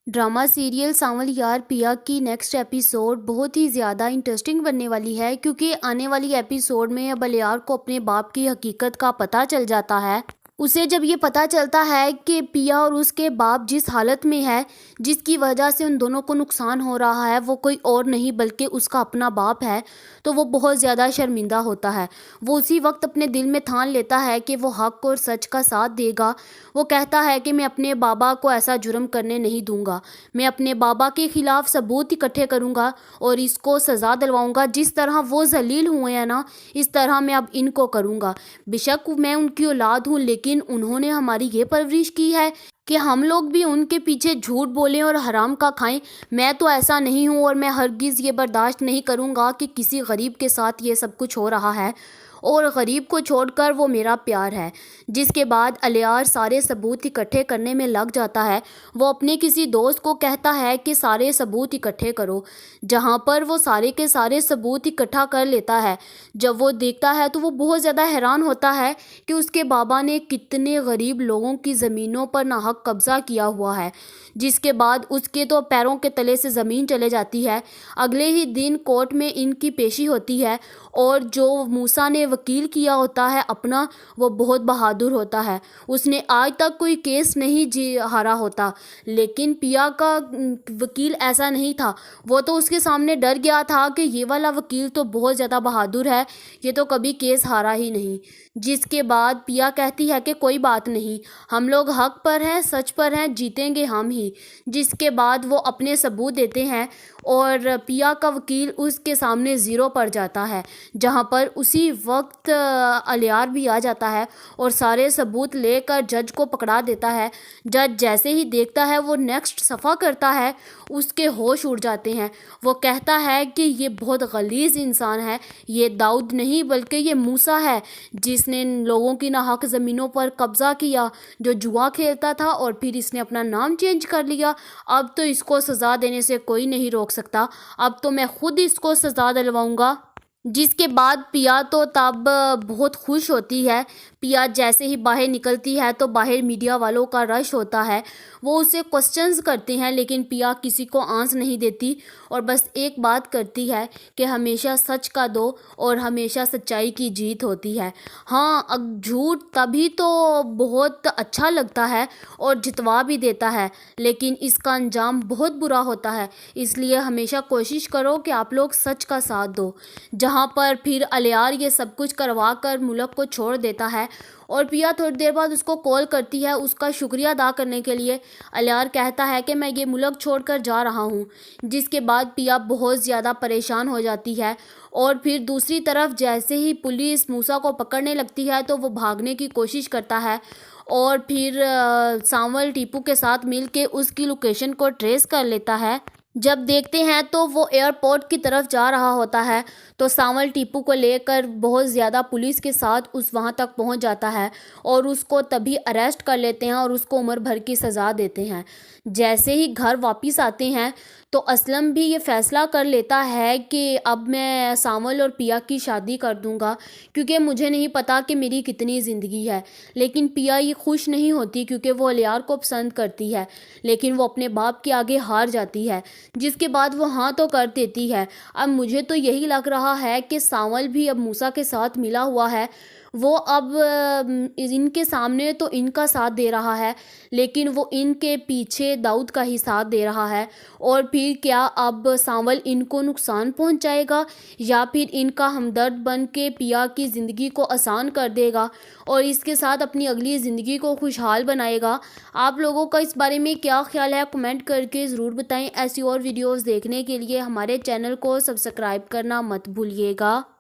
Drama serial सांवल यार पिया की नेक्स्ट एपिसोड बहुत ही ज़्यादा इंटरेस्टिंग बनने वाली है, क्योंकि आने वाली एपिसोड में अब अलियार को अपने बाप की हकीकत का पता चल जाता है। उसे जब ये पता चलता है कि पिया और उसके बाप जिस हालत में है, जिसकी वजह से उन दोनों को नुकसान हो रहा है, वो कोई और नहीं बल्कि उसका अपना बाप है, तो वो बहुत ज़्यादा शर्मिंदा होता है। वो उसी वक्त अपने दिल में ठान लेता है कि वो हक और सच का साथ देगा। वो कहता है कि मैं अपने बाबा को ऐसा जुर्म करने नहीं दूंगा। मैं अपने बाबा के खिलाफ सबूत इकट्ठे करूंगा और इसको सज़ा दिलवाऊंगा। जिस तरह वो जलील हुए हैं ना, इस तरह मैं अब इनको करूंगा। बेशक मैं उनकी औलाद हूँ, लेकिन उन्होंने हमारी ये परवरिश की है कि हम लोग भी उनके पीछे झूठ बोलें और हराम का खाएं। मैं तो ऐसा नहीं हूँ और मैं हरगिज़ ये बर्दाश्त नहीं करूँगा कि किसी गरीब के साथ ये सब कुछ हो रहा है, और गरीब को छोड़कर वो मेरा प्यार है। जिसके बाद अलियार सारे सबूत इकट्ठे करने में लग जाता है। वो अपने किसी दोस्त को कहता है कि सारे सबूत इकट्ठे करो, जहाँ पर वो सारे के सारे सबूत इकट्ठा कर लेता है। जब वो देखता है तो वो बहुत ज़्यादा हैरान होता है कि उसके बाबा ने कितने गरीब लोगों की ज़मीनों पर नाहक कब्ज़ा किया हुआ है। जिसके बाद उसके तो पैरों के तले से ज़मीन चले जाती है। अगले ही दिन कोर्ट में इनकी पेशी होती है, और जो मूसा ने वकील किया होता है अपना, वो बहुत बहादुर होता है। उसने आज तक कोई केस नहीं हारा होता, लेकिन पिया का वकील ऐसा नहीं था। वो तो उसके सामने डर गया था कि ये वाला वकील तो बहुत ज़्यादा बहादुर है, ये तो कभी केस हारा ही नहीं। जिसके बाद पिया कहती है कि कोई बात नहीं, हम लोग हक पर हैं, सच पर हैं, जीतेंगे हम ही। जिसके बाद वो अपने सबूत देते हैं और पिया का वकील उसके सामने ज़ीरो पड़ जाता है, जहाँ पर उसी वक्त अलियार भी आ जाता है और सारे सबूत लेकर जज को पकड़ा देता है। जज जैसे ही देखता है वो नेक्स्ट सफ़ा करता है, उसके होश उड़ जाते हैं। वो कहता है कि ये बहुत गलीज़ इंसान है, ये दाऊद नहीं बल्कि ये मूसा है, जिसने लोगों की नाहक ज़मीनों पर कब्ज़ा किया, जो जुआ खेलता था और फिर इसने अपना नाम चेंज कर लिया। अब तो इसको सज़ा देने से कोई नहीं रोक सकता, अब तो मैं खुद इसको सज़ा दिलवाऊंगा। जिसके बाद पिया तो तब बहुत खुश होती है। पिया जैसे ही बाहर निकलती है तो बाहर मीडिया वालों का रश होता है। वो उससे क्वेश्चंस करते हैं, लेकिन पिया किसी को आंस नहीं देती और बस एक बात करती है कि हमेशा सच का दो और हमेशा सच्चाई की जीत होती है। हाँ, झूठ तभी तो बहुत अच्छा लगता है और जितवा भी देता है, लेकिन इसका अंजाम बहुत बुरा होता है। इसलिए हमेशा कोशिश करो कि आप लोग सच का साथ दो। जहाँ पर फिर अलियार ये सब कुछ करवा कर मुल्क को छोड़ देता है, और पिया थोड़ी देर बाद उसको कॉल करती है उसका शुक्रिया अदा करने के लिए। अलियार कहता है कि मैं ये मुल्क छोड़कर जा रहा हूँ। जिसके बाद पिया बहुत ज़्यादा परेशान हो जाती है, और फिर दूसरी तरफ जैसे ही पुलिस मूसा को पकड़ने लगती है तो वो भागने की कोशिश करता है, और फिर सांवल टीपू के साथ मिलके उसकी लोकेशन को ट्रेस कर लेता है। जब देखते हैं तो वो एयरपोर्ट की तरफ जा रहा होता है, तो सांवल टीपू को लेकर बहुत ज़्यादा पुलिस के साथ वहाँ तक पहुँच जाता है और उसको तभी अरेस्ट कर लेते हैं और उसको उम्र भर की सज़ा देते हैं। जैसे ही घर वापस आते हैं तो असलम भी ये फ़ैसला कर लेता है कि अब मैं सांवल और पिया की शादी कर दूंगा, क्योंकि मुझे नहीं पता कि मेरी कितनी ज़िंदगी है। लेकिन पिया ये खुश नहीं होती, क्योंकि वो अलियार को पसंद करती है, लेकिन वो अपने बाप के आगे हार जाती है। जिसके बाद वो हाँ तो कर देती है। अब मुझे तो यही लग रहा है कि सांवल भी अब मूसा के साथ मिला हुआ है। वो अब इनके सामने तो इनका साथ दे रहा है, लेकिन वो इनके पीछे दाऊद का ही साथ दे रहा है। और फिर क्या अब सांवल इनको नुकसान पहुंचाएगा, या फिर इनका हमदर्द बन के पिया की ज़िंदगी को आसान कर देगा और इसके साथ अपनी अगली ज़िंदगी को खुशहाल बनाएगा। आप लोगों का इस बारे में क्या ख्याल है, कमेंट करके ज़रूर बताएं। ऐसी और वीडियोज़ देखने के लिए हमारे चैनल को सब्सक्राइब करना मत भूलिएगा।